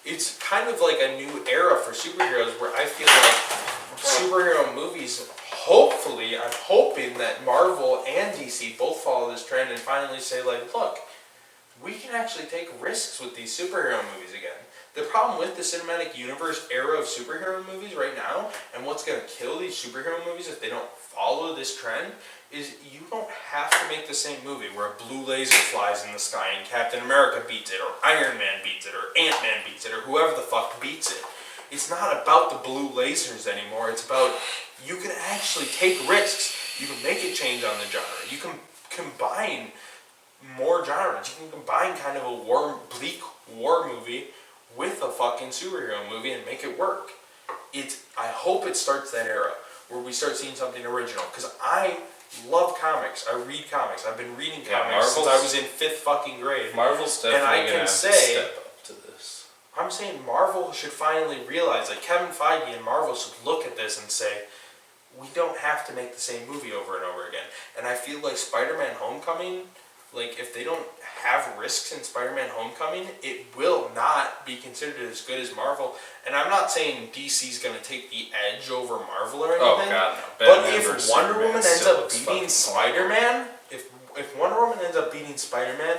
it's kind of like a new era for superheroes where I feel like superhero movies, hopefully, I'm hoping that Marvel and DC both follow this trend and finally say, like, look, we can actually take risks with these superhero movies again. The problem with the cinematic universe era of superhero movies right now, and what's going to kill these superhero movies if they don't follow this trend, is you don't have to make the same movie where a blue laser flies in the sky and Captain America beats it, or Iron Man beats it, or Ant-Man beats it, or whoever the fuck beats it. It's not about the blue lasers anymore. It's about you can actually take risks. You can make a change on the genre. You can combine more genres. You can combine kind of a bleak war movie with a fucking superhero movie and make it work. I hope it starts that era where we start seeing something original, because I love comics. I read comics. I've been reading comics since I was in 5th fucking grade. Marvel's definitely going to have to step up to this. I'm saying Marvel should finally realize, like Kevin Feige and Marvel should look at this and say, we don't have to make the same movie over and over again. And I feel like Spider-Man Homecoming, like if they don't have risks in Spider-Man Homecoming, it will not be considered as good as Marvel. And I'm not saying DC's going to take the edge over Marvel or anything. Oh god, no. But if Wonder Woman ends up beating Spider-Man, if Wonder Woman ends up beating Spider-Man,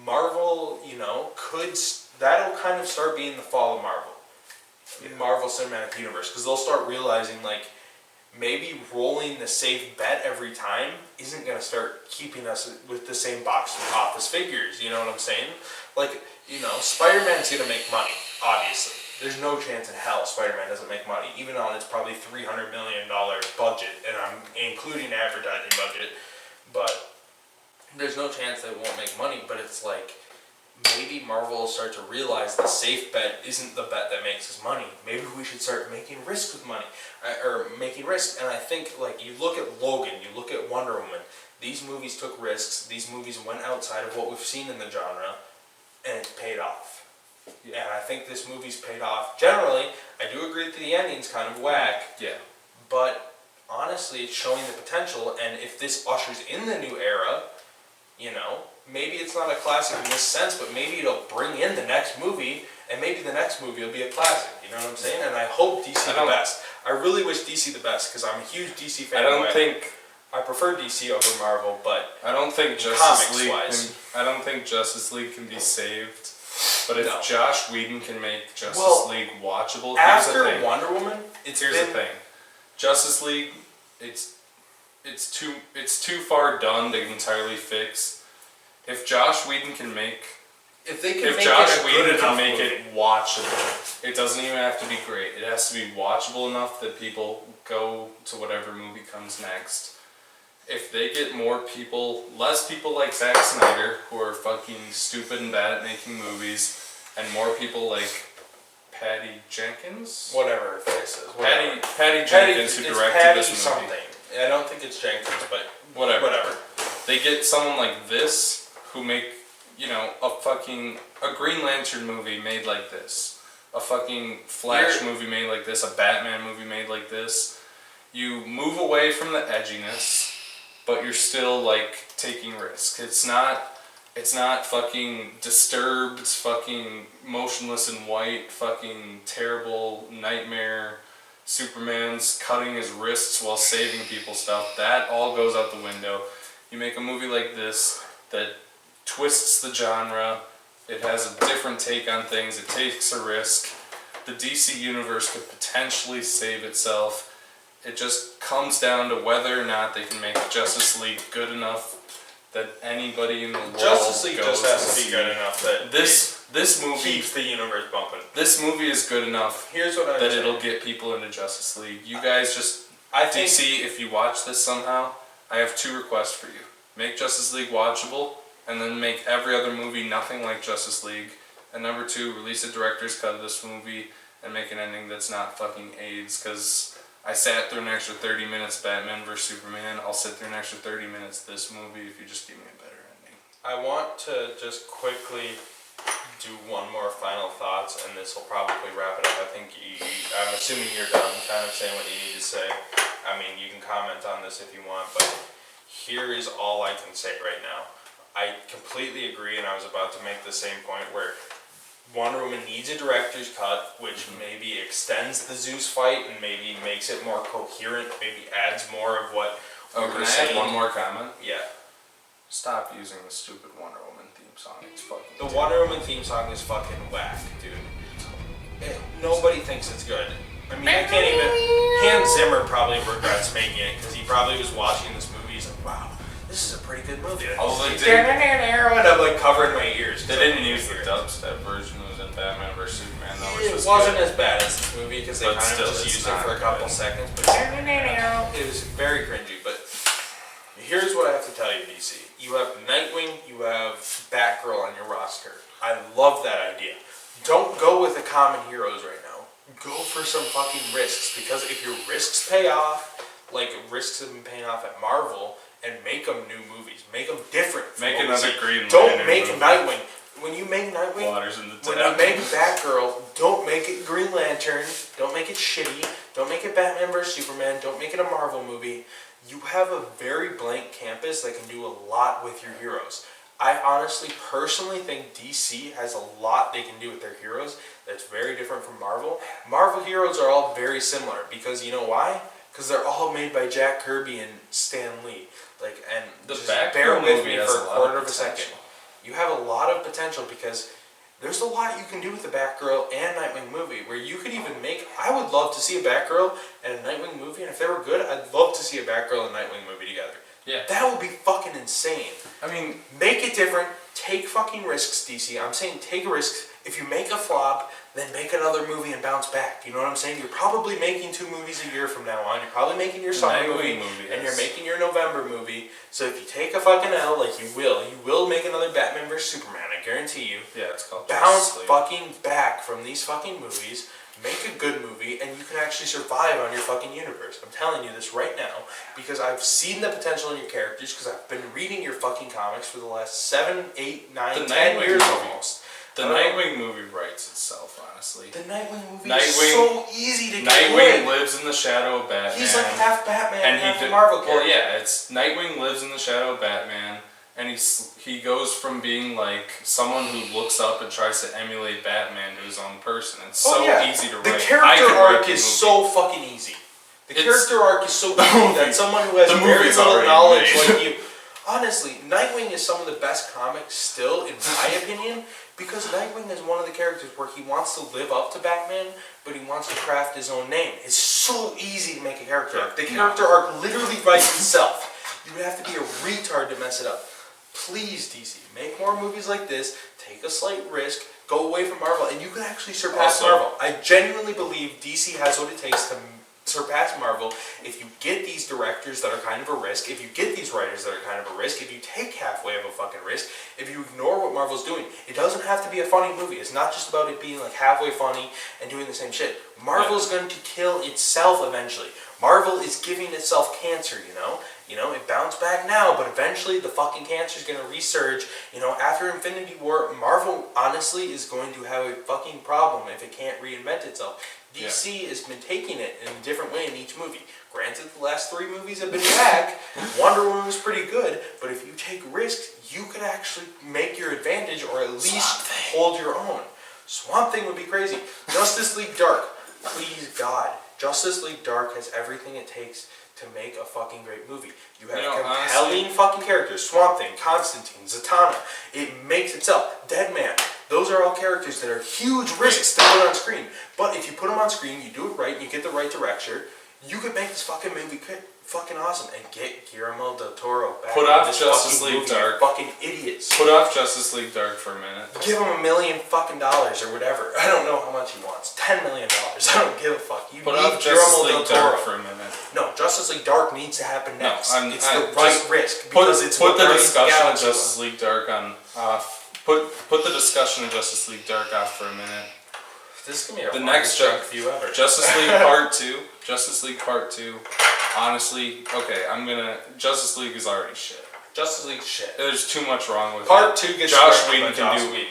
Marvel, that'll kind of start being the fall of Marvel. Yeah. Marvel Cinematic Universe, because they'll start realizing, like, maybe rolling the safe bet every time isn't going to start keeping us with the same box office figures, you know what I'm saying? Like, Spider-Man's going to make money, obviously. There's no chance in hell Spider-Man doesn't make money, even on its probably $300 million budget, and I'm including advertising budget, but there's no chance that it won't make money. But it's like, maybe Marvel will start to realize the safe bet isn't the bet that makes us money. Maybe we should start making risks with money, or making risks. And I think, like, you look at Logan, you look at Wonder Woman, these movies took risks, these movies went outside of what we've seen in the genre, and it's paid off. Yeah. And I think this movie's paid off. Generally, I do agree that the ending's kind of whack. Yeah. But honestly, it's showing the potential, and if this ushers in the new era, maybe it's not a classic in this sense, but maybe it'll bring in the next movie, and maybe the next movie will be a classic. You know what I'm saying? And I hope DC the best. I really wish DC the best, because I'm a huge DC fan. I prefer DC over Marvel, but I don't think Justice League can be saved. But if Joss Whedon can make Justice League watchable, after Wonder Woman, here's the thing. Justice League, it's too far done to entirely fix. If Joss Whedon can make it watchable, it doesn't even have to be great. It has to be watchable enough that people go to whatever movie comes next. If they get less people like Zack Snyder, who are fucking stupid and bad at making movies, and more people like Patty Jenkins? Whatever her face is. Patty Jenkins, who directed this movie. Something. I don't think it's Jenkins, but whatever. They get someone like this, who make, a Green Lantern movie made like this. A fucking Flash movie made like this. A Batman movie made like this. You move away from the edginess, but you're still, like, taking risks. It's not fucking Disturbed, it's fucking Motionless in White, fucking terrible nightmare, Superman's cutting his wrists while saving people stuff. That all goes out the window. You make a movie like this that twists the genre, it has a different take on things, it takes a risk. The DC universe could potentially save itself. It just comes down to whether or not they can make Justice League good enough that anybody in the world Justice League just has to be good enough that this movie keeps the universe bumping. This movie is good enough that it'll get people into Justice League. You guys DC, if you watch this somehow, I have 2 requests for you. Make Justice League watchable, and then make every other movie nothing like Justice League. And number 2, release a director's cut of this movie and make an ending that's not fucking AIDS, because I sat through an extra 30 minutes Batman vs. Superman. I'll sit through an extra 30 minutes this movie if you just give me a better ending. I want to just quickly do one more final thoughts, and this will probably wrap it up. I'm assuming you're done kind of saying what you need to say. I mean, you can comment on this if you want, but here is all I can say right now. I completely agree, and I was about to make the same point where Wonder Woman needs a director's cut, which maybe extends the Zeus fight and maybe makes it more coherent, maybe adds more of what we were can I saying. add one more comment? Yeah. Stop using the stupid Wonder Woman theme song. It's fucking The Wonder Woman theme song is fucking whack, dude. Nobody thinks it's good. I mean, I can't even... Hans Zimmer probably regrets making it, because he probably was watching this movie, he's like, wow, this is a pretty good movie. And I'm like covering my ears. They didn't use the dubstep version. It was in Batman vs Superman though, which was wasn't good. as bad as this movie because they But kind still, of just it's used it not for a couple good. seconds. But it was very cringy. But here's what I have to tell you, DC. You have Nightwing, you have Batgirl on your roster. I love that idea. Don't go with the common heroes right now. Go for some fucking risks, because if your risks pay off, like risks have been paying off at Marvel, and make them new movies, make them different. Make another Green Lantern. Don't make movie. Nightwing. When you make Nightwing, Waters in the when tap. you make Batgirl, don't make it Green Lantern. Don't make it shitty. Don't make it Batman vs Superman. Don't make it a Marvel movie. You have a very blank canvas that can do a lot with your heroes. I honestly, personally think DC has a lot they can do with their heroes that's very different from Marvel. Marvel heroes are all very similar because you know why? Because they're all made by Jack Kirby and Stan Lee. Like, and The just Batgirl bear with movie me has for a a lot quarter of of a second. potential. You have a lot of potential because there's a lot you can do with the Batgirl and Nightwing movie where you could even make... I would love to see a Batgirl and a Nightwing movie, and if they were good, I'd love to see a Batgirl and Nightwing movie together. Yeah. That would be fucking insane. I mean, Make it different. Take fucking risks, DC. I'm saying take risks. If you make a flop, then make another movie and bounce back. You know what I'm saying? You're probably making 2 movies a year from now on. You're probably making your summer movie, and you're making your November movie. So if you take a fucking L, like you will make another Batman vs Superman. I guarantee you. yeah, it's called Bounce Justice League. fucking back from these fucking movies. Make a good movie, and you can actually survive on your fucking universe. I'm telling you this right now, because I've seen the potential in your characters, because I've been reading your fucking comics for the last 7, 8, 9, The 10 Nightwing years movie. almost. The Nightwing movie writes itself, honestly. The Nightwing movie Nightwing- is so easy to get Nightwing good. lives in the shadow of Batman. He's like half Batman and half did- a Marvel character. Well, yeah, it's Nightwing lives in the shadow of Batman, and he goes from being like someone who looks up and tries to emulate Batman to his own person. It's so easy to write. The I character could write arc the is movie. so fucking easy. The It's- character arc is so easy that someone who has the very movie's little already knowledge made. like you... Honestly, Nightwing is some of the best comics still, in my opinion, because Nightwing is one of the characters where he wants to live up to Batman, but he wants to craft his own name. It's so easy to make a character arc. The character arc literally writes itself. You would have to be a retard to mess it up. Please, DC, make more movies like this, take a slight risk, go away from Marvel, and you can actually surpass Also- Marvel. I genuinely believe DC has what it takes to surpass Marvel if you get these directors that are kind of a risk, if you get these writers that are kind of a risk, if you take halfway of a fucking risk, if you ignore what Marvel's doing. It doesn't have to be a funny movie. It's not just about it being like halfway funny and doing the same shit. Marvel's going to kill itself eventually. Marvel is giving itself cancer, you know? You know, it bounced back now, but eventually the fucking cancer's gonna resurge. You know, after Infinity War, Marvel honestly is going to have a fucking problem if it can't reinvent itself. DC has been taking it in a different way in each movie. Granted, the last 3 movies have been whack. Wonder Woman was pretty good, but if you take risks, you could actually make your advantage or at least hold your own. Swamp Thing would be crazy. Justice League Dark. Please, God. Justice League Dark has everything it takes to make a fucking great movie. You have compelling fucking characters. Swamp Thing, Constantine, Zatanna. It makes itself. Deadman. Those are all characters that are huge risks to put on screen. But if you put them on screen, you do it right, and you get the right director, you could make this fucking movie fucking awesome and get Guillermo del Toro back. Put in off this Justice fucking League movie, Dark. Fucking idiots. Put off Justice League Dark for a minute. Give him $1 million fucking dollars or whatever. I don't know how much he wants. $10 million. I don't give a fuck. You Put need off Justice Guillermo del League Toro. Dark for a minute. No, Justice League Dark needs to happen next. It's the just right risk Put because it's the what discussion of Galaxy Justice League Dark on off. Put the discussion of Justice League Dark off for a minute. This is gonna be The our next drunk view ever. Justice League Part 2. Justice League Part 2. Honestly, okay, Justice League is already shit. Justice League shit. There's too much wrong with Part it. 2 gets Josh scrapped by Whedon can Joss do Whedon.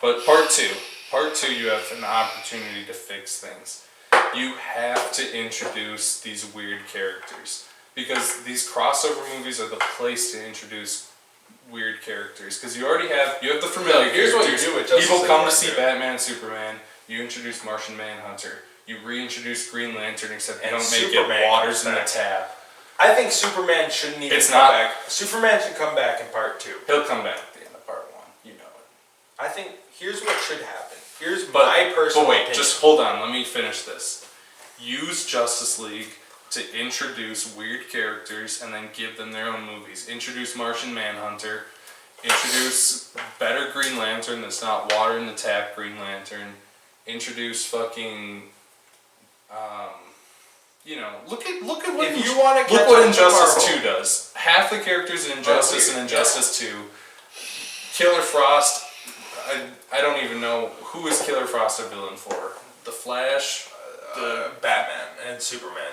But Part 2, you have an opportunity to fix things. You have to introduce these weird characters. Because these crossover movies are the place to introduce weird characters because you have the familiar here's characters. what you do with Justice People League come to right see there. Batman, Superman. You introduce Martian Manhunter. You reintroduce Green Lantern, except you And don't make Superman it waters comes in the back. tap. I think Superman shouldn't even It's come not- back. Superman should come back in part 2. He'll come back at the end of part 1. You know it. I think here's what should happen. Here's But, my personal but wait, opinion. just hold on. Let me finish this. Use Justice League to introduce weird characters and then give them their own movies. Introduce Martian Manhunter. Introduce better Green Lantern that's not water in the tap Green Lantern. Introduce fucking, look at what If you want to look catch what up to Injustice Marvel, 2 does. Half the characters in Injustice and weird, Injustice 2. Killer Frost. I don't even know who is Killer Frost a villain for. The Flash. Batman and Superman.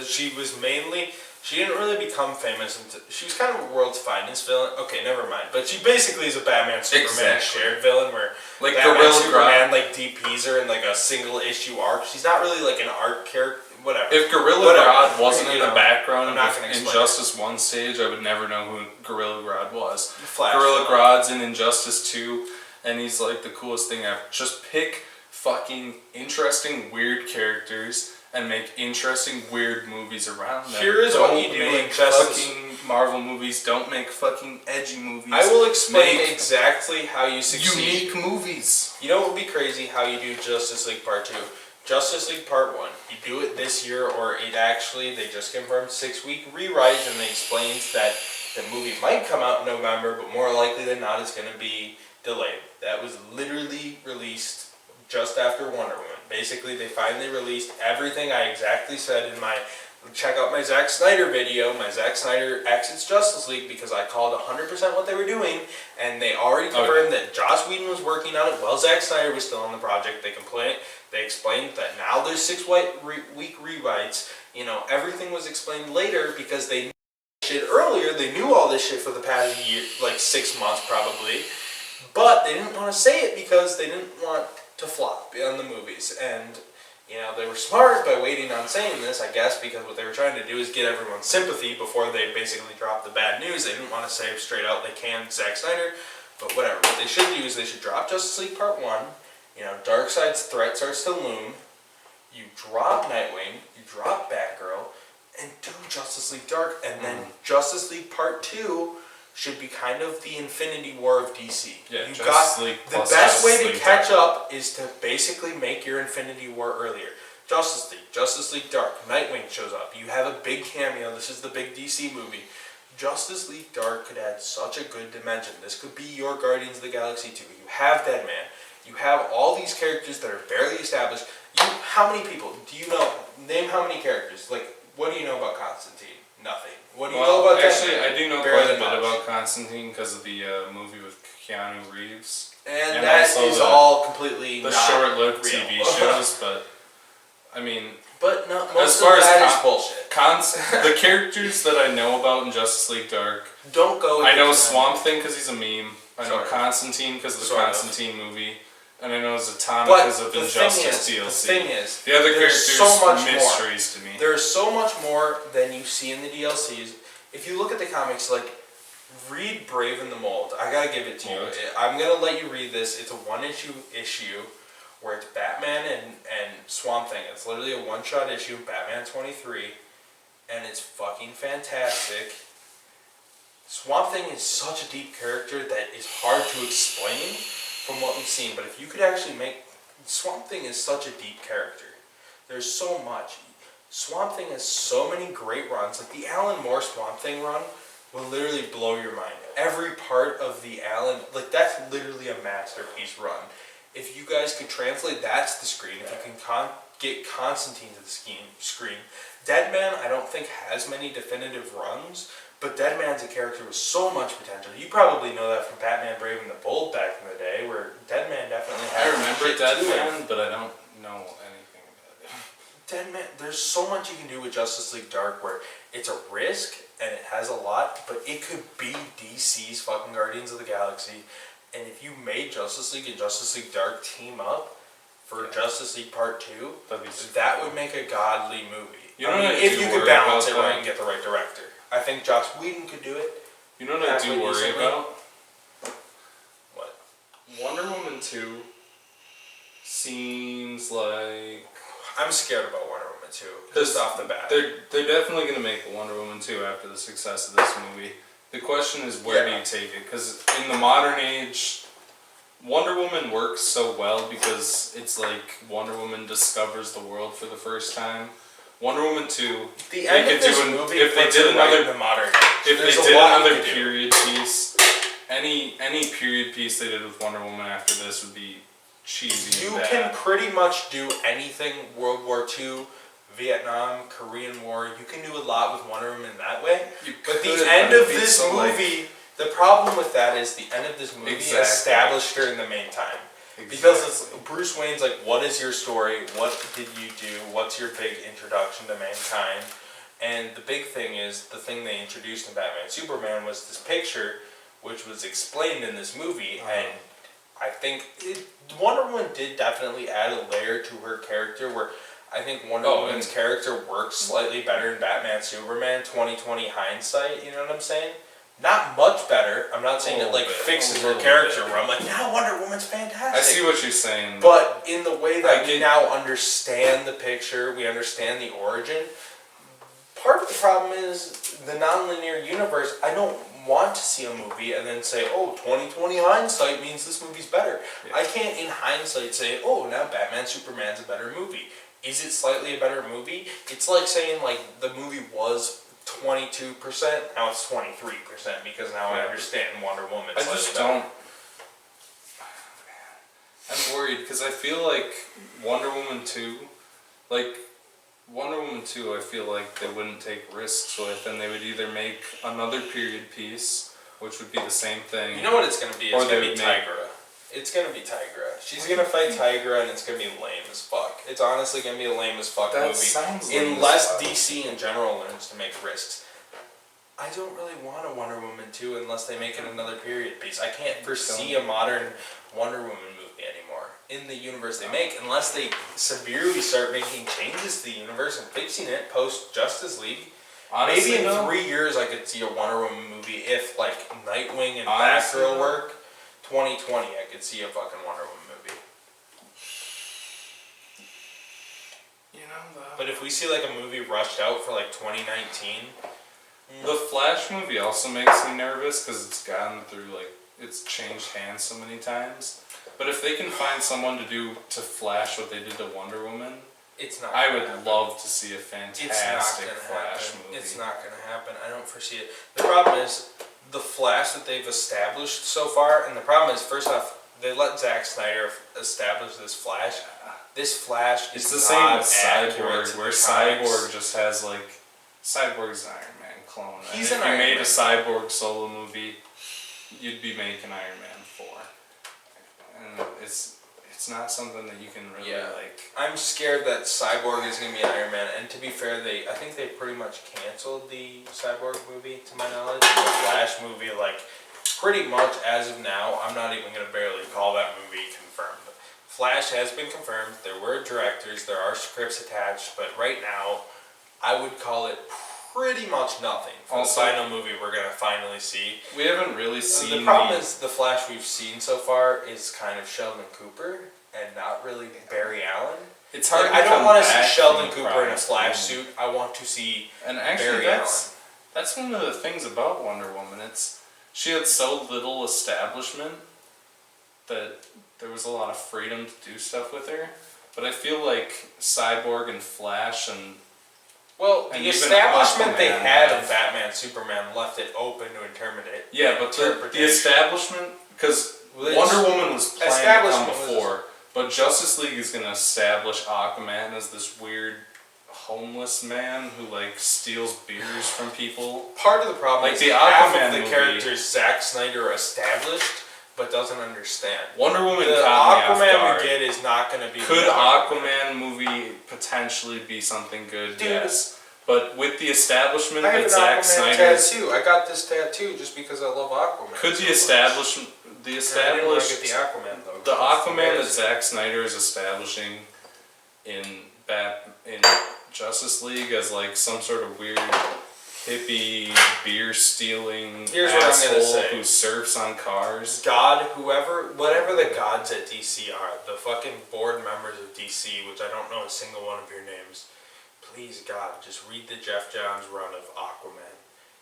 She didn't really become famous until she was kind of a world's finest villain. Okay, never mind. But she basically is a Batman Superman Exactly. shared villain where Like Batman Gorilla Superman Grodd. like DPs her in like a single issue arc. She's not really like an arc character. Whatever. If Gorilla Whatever. Grodd wasn't in You the know, background I'm not of gonna explain Injustice 1 stage, I would never know who Gorilla Grodd was. Flash Gorilla villain. Grodd's in Injustice 2, and he's like the coolest thing ever. Just pick fucking interesting, weird characters and make interesting, weird movies around them. Here is what Don't you do make in Justice. fucking Marvel movies. Don't make fucking edgy movies. I will explain Make exactly how you succeed. unique movies. You know what would be crazy? How you do Justice League Part 2. Justice League Part 1. You do it this year, or they just confirmed 6-week rewrites, and they explained that the movie might come out in November, but more likely than not it's going to be delayed. That was literally released just after Wonder Woman. Basically, they finally released everything I exactly said in my... Check out my Zack Snyder video, my Zack Snyder Exits Justice League, because I called 100% what they were doing, and they already confirmed that Joss Whedon was working on it while Zack Snyder was still on the project. They explained that now there's 6-week rewrites. Everything was explained later because they knew shit earlier. They knew all this shit for the past year, like 6 months probably, but they didn't want to say it because they didn't want to flop on the movies. And they were smart by waiting on saying this, I guess, because what they were trying to do is get everyone's sympathy before they basically dropped the bad news. They didn't want to say straight out they canned Zack Snyder, but whatever. What they should do is they should drop Justice League Part 1. Darkseid's threat starts to loom. You drop Nightwing, you drop Batgirl, and do Justice League Dark, and then Justice League Part 2 should be kind of the Infinity War of DC. Yeah, you Justice got League the plus best Justice way to League catch Dark. up is to basically make your Infinity War earlier. Justice League Dark, Nightwing shows up. You have a big cameo. This is the big DC movie. Justice League Dark could add such a good dimension. This could be your Guardians of the Galaxy 2. You have Deadman. You have all these characters that are barely established. How many people do you know? Name how many characters. Like, what do you know about Constantine? Nothing. What do you know about actually, Deadman? I do know Barely quite a bit much. about Constantine because of the movie with Keanu Reeves. And and that also is the- all completely The not short-lived real. TV shows, but I mean, But no, As most far of as that is con- bullshit. the characters that I know about in Justice League Dark, Don't go with I know the- Swamp Thing because he's a meme. I know Sort of. Constantine because of the Sort of. Constantine movie, and I know Zatanna But because of the Injustice thing DLC. is, The other there's characters, so much more. mysteries to me. There's so much more than you see in the DLCs. If you look at the comics, like, read Brave and the Mold. I gotta give it to you. Mold. I'm gonna let you read this. It's a one-issue where it's Batman and Swamp Thing. It's literally a one-shot issue, Batman 23, and it's fucking fantastic. Swamp Thing is such a deep character that is hard to explain from what we've seen, but if you could actually make... Swamp Thing is such a deep character. There's so much. Swamp Thing has so many great runs. Like the Alan Moore Swamp Thing run will literally blow your mind. Every part of the Alan... Like, that's literally a masterpiece run. If you guys could translate that to the screen, if you can get Constantine to the screen. Deadman, I don't think has many definitive runs, but Deadman's a character with so much potential. You probably know that from Batman Brave and the Bold back in the day, where Deadman definitely I had remember shit to him. Deadman, but I don't know anything about it. Deadman, there's so much you can do with Justice League Dark where it's a risk and it has a lot, but it could be DC's fucking Guardians of the Galaxy. And if you made Justice League and Justice League Dark team up for Justice League Part 2, That'd be super that cool. would make a godly movie. You know what I if do you could worry balance about it right that? and get the right director. I think Joss Whedon could do it. You know what I do Halfway worry decently. about? What? Wonder Woman 2 seems like I'm scared about Wonder Woman 2, just off the bat. they're definitely gonna make Wonder Woman 2 after the success of this movie. The question is, where do you take it? Because in the modern age, Wonder Woman works so well because it's like Wonder Woman discovers the world for the first time. Wonder Woman 2, The end of this movie if they puts did it right another in the modern age. if There's they a did lot you another could do. period piece, any period piece they did with Wonder Woman after this would be cheesy You and can bad. pretty much do anything, World War II, Vietnam, Korean War, you can do a lot with Wonder Woman that way. You But could, the end it'd of be this so, like- movie, the problem with that is the end of this movie Exactly. established her in the main time. Because it's Bruce Wayne's like, what is your story? What did you do? What's your big introduction to mankind? And the big thing is, the thing they introduced in Batman Superman was this picture, which was explained in this movie, and I think Wonder Woman did definitely add a layer to her character where I think Wonder Woman's character works slightly better in Batman Superman 2020 hindsight, you know what I'm saying? Not much better. I'm not saying it like fixes her character where I'm like, now Wonder Woman's fantastic. I see what you're saying. But in the way that we now understand the picture, we understand the origin, part of the problem is the non-linear universe. I don't want to see a movie and then say, oh, 2020 hindsight means this movie's better. Yeah. I can't in hindsight say, oh, now Batman Superman's a better movie. Is it slightly a better movie? It's like saying like the movie was 22%, now it's 23% because now I understand Wonder Woman. I just don't. I'm worried because I feel like Wonder Woman 2, I feel like they wouldn't take risks with, and they would either make another period piece, which would be the same thing. You know what it's gonna be? It's Or gonna they be would Tigra. It's gonna be Tigra. She's gonna fight Tigra, and it's gonna be lame as fuck. It's honestly gonna be a lame as fuck That movie. sounds lame as Unless fuck. DC in general learns to make risks. I don't really want a Wonder Woman 2 unless they make it another period piece. I can't foresee a modern Wonder Woman movie anymore in the universe they make unless they severely start making changes to the universe and fixing it post Justice League. Honestly, Maybe in though, 3 years I could see a Wonder Woman movie if like Nightwing and Honestly, Batgirl though. work. 2020 I could see a fucking Wonder Woman movie. you know, But if we see like a movie rushed out for like 2019, the Flash movie also makes me nervous because it's gone through it's changed hands so many times. But if they can find someone to do to Flash what they did to Wonder Woman, it's not. I gonna would happen. love to see a It's not fantastic gonna Flash happen. movie. It's not gonna happen. I don't foresee it. The problem is the Flash that they've established so far, and the problem is first off, they let Zack Snyder establish this Flash. This Flash It's is the same not with accurate Cyborg, to where the comics. Cyborg just has Cyborg's an Iron Man clone. And He's if an you Iron made Man. a Cyborg solo movie, you'd be making Iron Man 4. And it's not something that you can really I'm scared that Cyborg is gonna be an Iron Man, and to be fair, I think they pretty much canceled the Cyborg movie, to my knowledge. The Flash movie, pretty much as of now, I'm not even gonna barely call that movie confirmed. Flash has been confirmed. There were directors, there are scripts attached, but right now, I would call it pretty much nothing for Also- the final movie we're gonna finally see. We haven't really seen The problem is the Flash we've seen so far is kind of Sheldon Cooper and not really Barry Allen. It's hard. I don't want to see Sheldon from Cooper in a Prime. Flash suit. I want to see And actually, Barry that's one of the things about Wonder Woman. She had so little establishment that there was a lot of freedom to do stuff with her. But I feel like Cyborg and Flash and Well, And the even establishment they Aquaman had have- of Batman Superman left it open to interpret. yeah, but the establishment, because Well, Wonder Woman was planned to come establishment was- before, but Justice League is going to establish Aquaman as this weird homeless man who steals beers from people. Part of the problem Like is the half Aquaman of the movie- characters Zack Snyder established, but doesn't understand. Wonder Woman The caught me off Aquaman guard. we get is not going to be. Could the Aquaman movie potentially be something good? Dude. Yes. But with the establishment I have that an Zack Aquaman Snyder's tattoo. I got this tattoo just because I love Aquaman. could the so much. the I didn't want to established get the Aquaman though. the Aquaman that Because- Zack Snyder is establishing in Justice League as some sort of weird hippie, beer stealing Here's what I'm gonna asshole say. who surfs on cars. God, whatever the gods at DC are, the fucking board members of DC, which I don't know a single one of your names, please, God, just read the Jeff Johns run of Aquaman.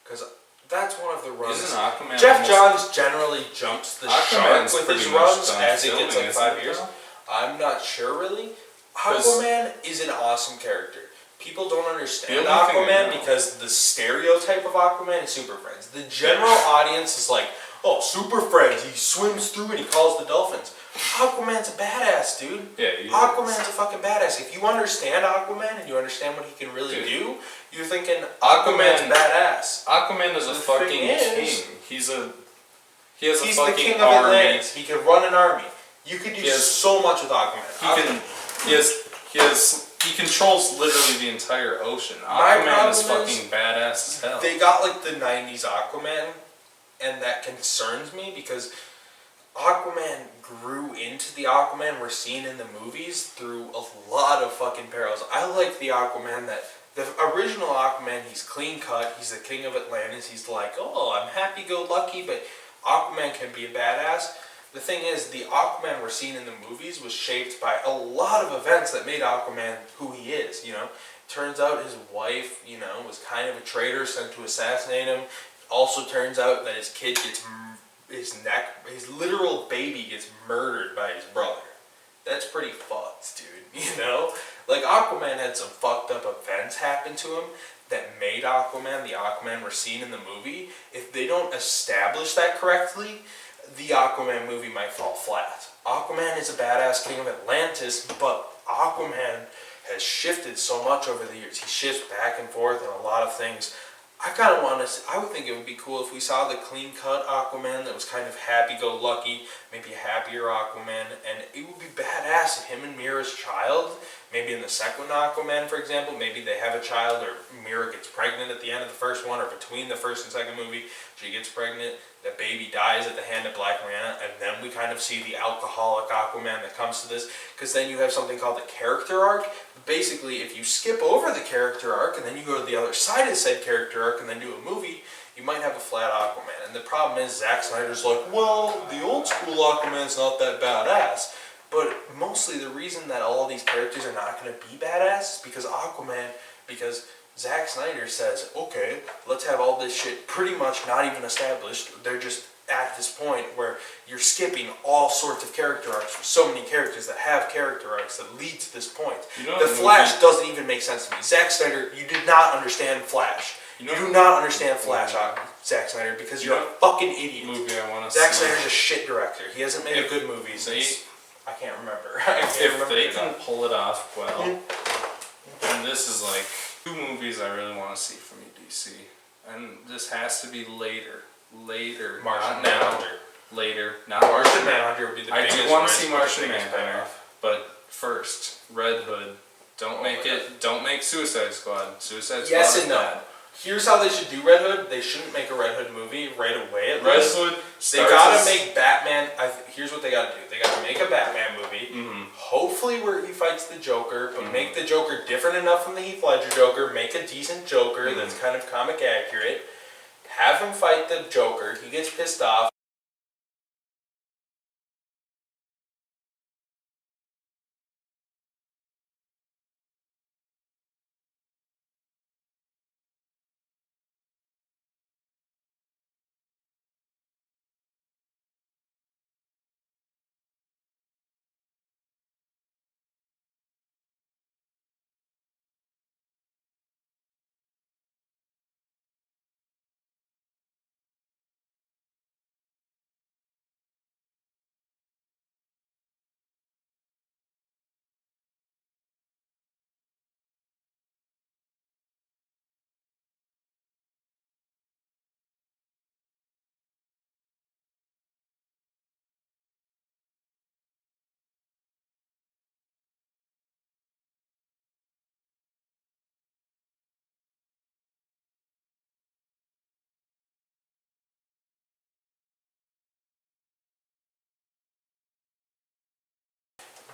Because that's one of the runs. Isn't Aquaman Jeff Johns generally jumps the Aquaman's shark with his pretty much runs done as it gets filming, like 5 isn't it, years. though? I'm not sure really. 'Cause Aquaman is an awesome character. People don't understand The only thing I Aquaman know- because the stereotype of Aquaman is Super Friends. The general audience is like, oh, Super Friends, he swims through and he calls the dolphins. Aquaman's a badass, dude. Yeah, he is. Aquaman's a fucking badass. If you understand Aquaman and you understand what he can really Dude. do, you're thinking Aquaman's badass. Aquaman is a The fucking thing is- king. He has He's a the fucking king of army. Atlantis. He can run an army. You could do He has- so much with Aquaman. He controls literally the entire ocean. My Aquaman is problem is fucking badass as hell. They got like the 90s Aquaman, and that concerns me because Aquaman grew into the Aquaman we're seeing in the movies through a lot of fucking perils. I like the Aquaman the original Aquaman, he's clean cut, he's the king of Atlantis, he's like, oh, I'm happy-go-lucky, but Aquaman can be a badass. The thing is, the Aquaman we're seeing in the movies was shaped by a lot of events that made Aquaman who he is, you know. Turns out his wife, you know, was kind of a traitor sent to assassinate him. Also turns out that his kid gets, his literal baby gets murdered by his brother. That's pretty fucked, dude, you know? Like, Aquaman had some fucked up events happen to him that made Aquaman the Aquaman we're seeing in the movie. If they don't establish that correctly, the Aquaman movie might fall flat. Aquaman is a badass king of Atlantis, but Aquaman has shifted so much over the years. He shifts back and forth in a lot of things. I would think it would be cool if we saw the clean-cut Aquaman that was kind of happy-go-lucky, maybe a happier Aquaman, and it would be badass if him and Mira's child, maybe in the second Aquaman, for example, maybe they have a child, or Mira gets pregnant at the end of the first one, or between the first and second movie, she gets pregnant, the baby dies at the hand of Black Manta, and then we kind of see the alcoholic Aquaman that comes to this, because then you have something called the character arc. Basically, if you skip over the character arc, and then you go to the other side of said character arc, and then do a movie, you might have a flat Aquaman. And the problem is, Zack Snyder's like, well, the old school Aquaman's not that badass. But mostly the reason that all of these characters are not going to be badass is because Zack Snyder says, okay, let's have all this shit pretty much not even established. They're just at this point where you're skipping all sorts of character arcs for so many characters that have character arcs that lead to this point. The Flash doesn't even make sense to me. Zack Snyder, you did not understand Flash. You do not understand Flash, Zack Snyder, because you're a fucking idiot. Zack Snyder's a shit director. He hasn't made a good movie since... I can't remember. If they can pull it off well, and this is like 2 movies I really want to see from you, DC. And this has to be later. Later. Martian not now. Manhunter. Later. Not Martian Manhunter would be the biggest. I do want to see risk, Martian the biggest Manhunter. payoff. But first, Red Hood. Don't make Suicide Squad. Suicide Squad Yes is and no. bad. Here's how they should do Red Hood. They shouldn't make a Red Hood movie right away at Red least. Hood They gotta make Batman. Here's what they gotta do. They gotta make a Batman movie. Mm-hmm. Hopefully where he fights the Joker, but make the Joker different enough from the Heath Ledger Joker. Make a decent Joker that's kind of comic accurate. Have him fight the Joker. He gets pissed off.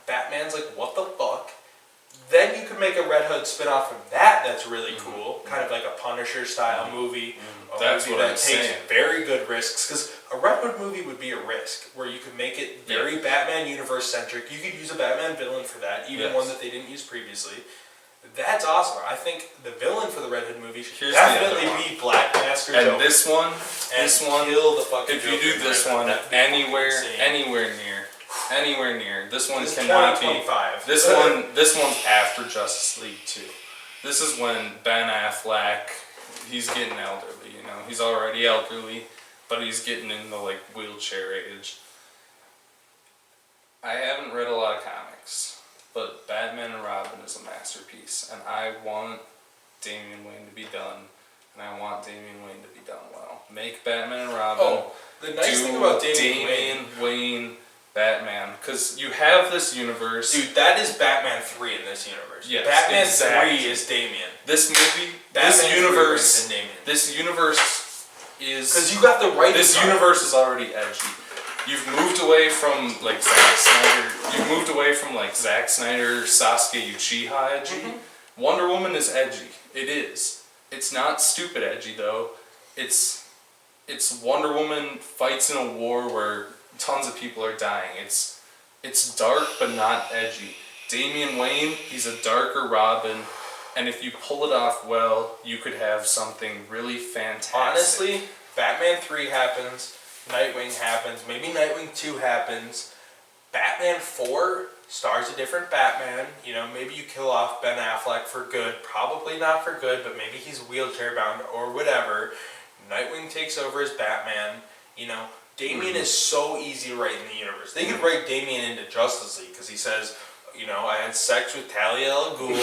Batman's like, what the fuck? Then you can make make a Red Hood spin-off from that. That's really cool, kind of like a Punisher style movie. That's what I'm takes saying. very good risks, because a Red Hood movie would be a risk where you could make it very Batman universe centric. You could use a Batman villain for that, even one that they didn't use previously. That's awesome. I think the villain for the Red Hood movie should definitely be Black Master Joker. And this one, kill the fucking if you Joker do this Red Hood, one that'd be anywhere near, this one cannot be. This one's after Justice League 2. This is when Ben Affleck, he's getting elderly, you know. He's already elderly, but he's getting in the like wheelchair age. I haven't read a lot of comics, but Batman and Robin is a masterpiece, and I want Damian Wayne to be done, and I want Damian Wayne to be done well. Make Batman and Robin. Oh, the nice thing about Damian Wayne Batman, because you have this universe. Dude, that is Batman 3 in this universe. Yes, Batman exactly. 3 is Damian. This movie, this universe is... Because you got the right... This universe is already edgy. You've moved away from like Zack Snyder. You've moved away from like Zack Snyder, Sasuke Uchiha edgy. Mm-hmm. Wonder Woman is edgy. It is. It's not stupid edgy though. It's Wonder Woman fights in a war where tons of people are dying. It's dark but not edgy. Damian Wayne, he's a darker Robin, and if you pull it off well, you could have something really fantastic. Honestly, Batman 3 happens. Nightwing happens, maybe Nightwing 2 happens, Batman 4 stars a different Batman, you know, maybe you kill off Ben Affleck for good, probably not for good, but maybe he's wheelchair bound or whatever, Nightwing takes over as Batman, you know, Damian is so easy to write in the universe. They could write Damian into Justice League, because he says, you know, I had sex with Talia al Ghul,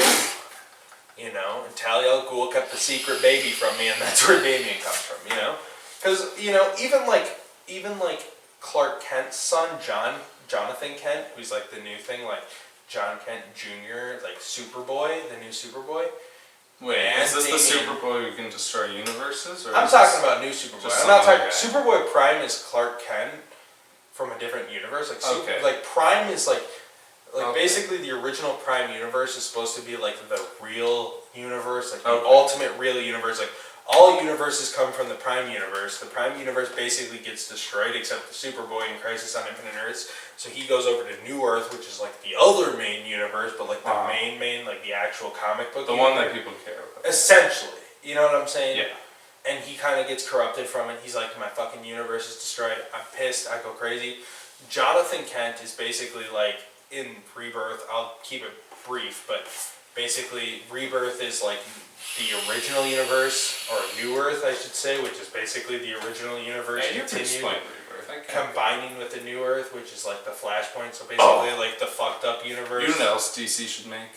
you know, and Talia al Ghul kept the secret baby from me, and that's where Damian comes from, you know, because, you know, even like Clark Kent's son, Jonathan Kent, who's like the new thing, like John Kent Jr., like Superboy, the new Superboy. Wait, is this the Superboy who can destroy universes? Or I'm talking about new Superboy. I'm not talking. Guy? Superboy Prime is Clark Kent from a different universe. Like like Prime is like basically the original Prime universe is supposed to be like the real universe, like the ultimate real universe, like. All universes come from the Prime Universe. The Prime Universe basically gets destroyed except the Superboy in Crisis on Infinite Earths. So he goes over to New Earth, which is like the other main universe, but like the main, like the actual comic book The universe. one that people care about. Essentially. You know what I'm saying? Yeah. And he kind of gets corrupted from it. He's like, my fucking universe is destroyed. I'm pissed. I go crazy. Jonathan Kent is basically like in Rebirth. I'll keep it brief, but basically Rebirth is like the original universe, or New Earth, I should say, which is basically the original universe combining with the New Earth, which is like the Flashpoint. So basically, like the fucked up universe. You know what else DC should make?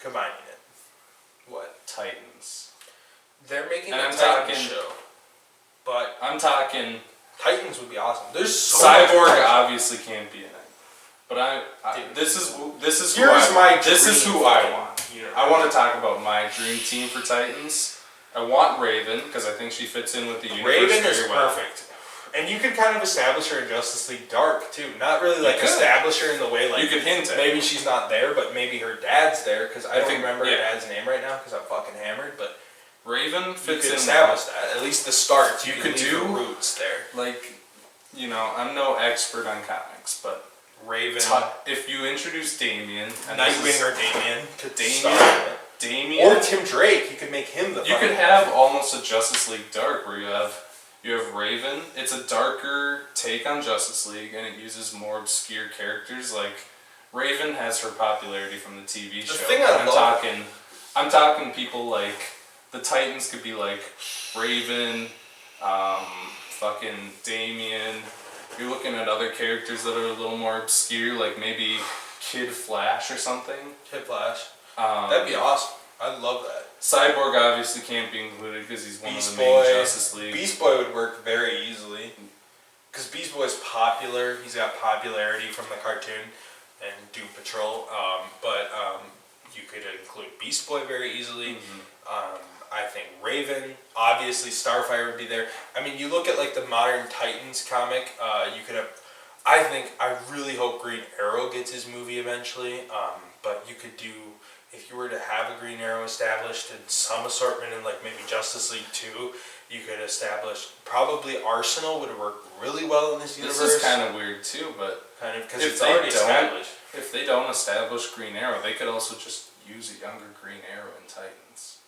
Combining it. What? Titans. They're making a Titans show, but I'm talking. Titans would be awesome. There's so Cyborg obviously can't be in it, but this is who I want. I want to talk about my dream team for Titans. I want Raven, because I think she fits in with the universe Raven is very well. perfect. And you could kind of establish her in Justice League Dark, too. Not really, like, establish her in the way, like... You could hint at maybe she's not there, but maybe her dad's there, because I don't remember her dad's name right now, because I'm fucking hammered, but... Raven fits in. You could establish that. At least the start. You could do roots there. Like, you know, I'm no expert on comics, but... Raven... if you introduce Damian... Nightwing or Damian. Damian. Or Tim Drake. You could make him the... You could have almost a Justice League Dark, where you have Raven. It's a darker take on Justice League, and it uses more obscure characters. Like, Raven has her popularity from the TV show. I'm talking people like... The Titans could be like Raven, fucking Damian. You're looking at other characters that are a little more obscure, like maybe Kid Flash or something. Kid Flash. That'd be awesome. I'd love that. Cyborg obviously can't be included because he's one of the main Justice League. Beast Boy would work very easily. Because Beast Boy's popular. He's got popularity from the cartoon and Doom Patrol. But you could include Beast Boy very easily. Mm-hmm. I think Raven, obviously Starfire would be there. I mean, you look at like the modern Titans comic, you could have, I really hope Green Arrow gets his movie eventually, but you could do, if if you were to have a Green Arrow established in some assortment in like maybe Justice League 2, you could establish, probably Arsenal would work really well in this universe. This is kind of weird too, but kind of because it's already established. If they don't establish Green Arrow, they could also just use a younger Green Arrow in Titans.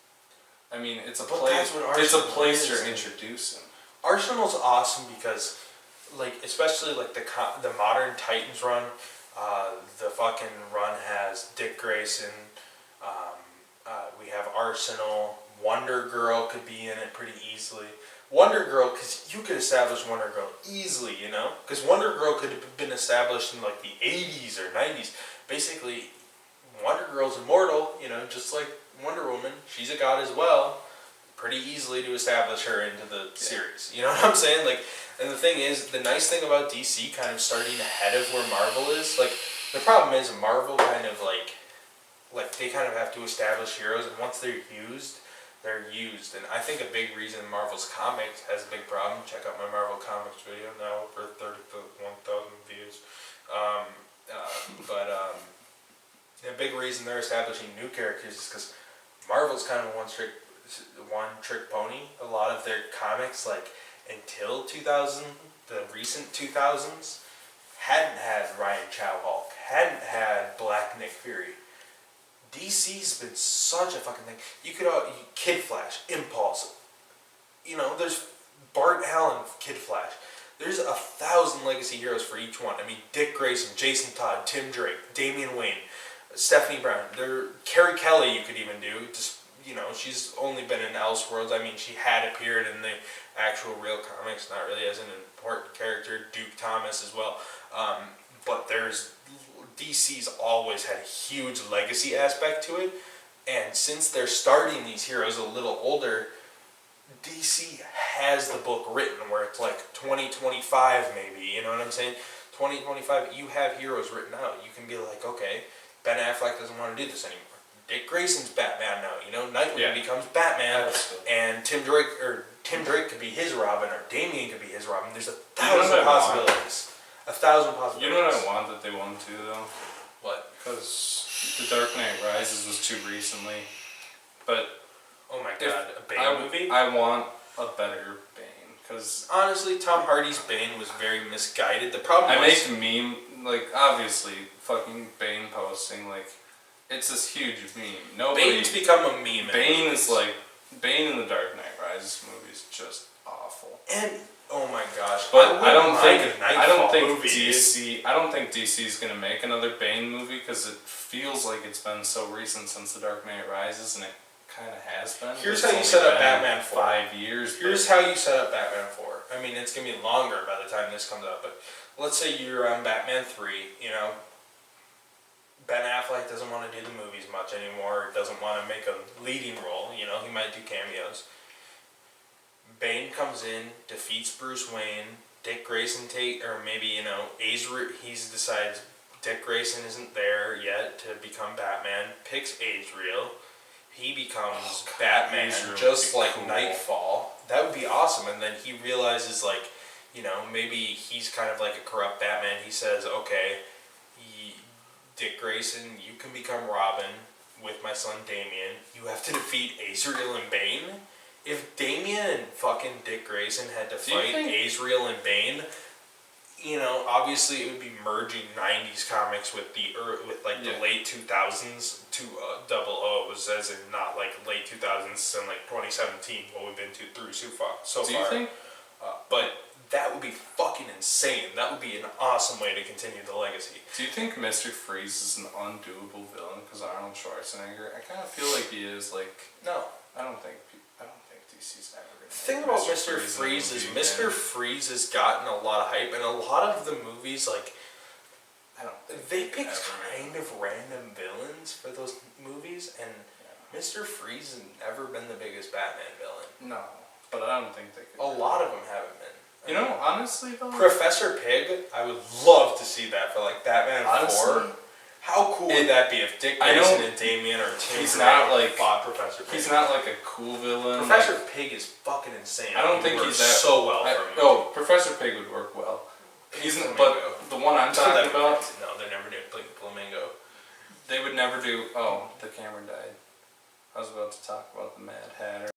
I mean, it's a place you're introducing. Arsenal's awesome because, like, especially like the modern Titans run, the fucking run has Dick Grayson. We have Arsenal. Wonder Girl could be in it pretty easily. Wonder Girl, because you could establish Wonder Girl easily, you know? Because Wonder Girl could have been established in like the 80s or 90s. Basically, Wonder Girl's immortal, you know, just like Wonder Woman. She's a god as well. Pretty easily to establish her into the series. You know what I'm saying? Like, and the thing is, the nice thing about DC kind of starting ahead of where Marvel is, like, the problem is Marvel kind of like they kind of have to establish heroes, and once they're used, they're used. And I think a big reason Marvel's comics has a big problem, check out my Marvel Comics video now for 31,000 views. A big reason they're establishing new characters is because Marvel's kind of a one-trick pony. A lot of their comics, like, until 2000, the recent 2000s, hadn't had Ryan Chow Hulk, hadn't had Black Nick Fury. DC's been such a fucking thing. You could Kid Flash, Impulse. You know, there's Bart Allen, Kid Flash. There's 1,000 legacy heroes for each one. I mean, Dick Grayson, Jason Todd, Tim Drake, Damian Wayne, Stephanie Brown. Carrie Kelly you could even do. Just, you know, she's only been in Elseworlds. I mean, she had appeared in the actual real comics, not really as an important character. Duke Thomas as well. But DC's always had a huge legacy aspect to it, and since they're starting these heroes a little older, DC has the book written where it's like 2025 maybe, you know what I'm saying? 2025, you have heroes written out. You can be like, okay, Ben Affleck doesn't want to do this anymore. Dick Grayson's Batman now, you know, Nightwing becomes Batman, and Tim Drake could be his Robin, or Damian could be his Robin. There's 1,000 possibilities. 1,000 possibilities. You know what I want that they won't do though? What? Because The Dark Knight Rises was too recently. But oh my god, a Bane movie? I want a better Bane. Because honestly, Tom Hardy's Bane was very misguided. The problem make meme, like, obviously, fucking Bane posting, like, it's this huge meme. Bane's become a meme. Bane is like, Bane in The Dark Knight Rises movie is just awful. And oh my gosh! But I don't think DC is gonna make another Bane movie because it feels like it's been so recent since The Dark Knight Rises, and it kind of has been. Here's how you set up Batman 4. 5 years. Here's how you set up Batman 4. I mean, it's gonna be longer by the time this comes out, but let's say you're on Batman 3. You know, Ben Affleck doesn't want to do the movies much anymore. Doesn't want to make a leading role. You know, he might do cameos. Bane comes in, defeats Bruce Wayne, Dick Grayson or maybe, you know, he decides Dick Grayson isn't there yet to become Batman, picks Azrael, he becomes Batman, just like cool. Nightfall. That would be awesome, and then he realizes, like, you know, maybe he's kind of like a corrupt Batman. He says, okay, Dick Grayson, you can become Robin with my son Damian. You have to defeat Azrael and Bane. If Damian and fucking Dick Grayson had to fight Azrael and Bane, you know, obviously it would be merging 90s comics with the late 2000s to double O's, as in not like late 2000s and like 2017, what we've been through so far. Do you think? But that would be fucking insane. That would be an awesome way to continue the legacy. Do you think Mr. Freeze is an undoable villain because Arnold Schwarzenegger? I kind of feel like he is. Like, no, I don't think DC's ever going to. The thing about Mr. Freeze is Mr. Freeze has gotten a lot of hype, and a lot of the movies, like, they pick kind of random villains for those movies, and Mr. Freeze has never been the biggest Batman villain. No, but I don't think they could. A lot of them haven't been. You know, honestly though, Professor Pig, I would love to see that for like Batman 4. How cool would that be if Dick Grayson and Damian or Tim fought Professor Pig? He's not like a cool villain. Professor Pig is fucking insane. I don't think he's that so well for me. Oh, Professor Pig would work well. But the one I'm talking about. No, they're never doing Flamingo. they would never do. Oh, the camera died. I was about to talk about the Mad Hatter.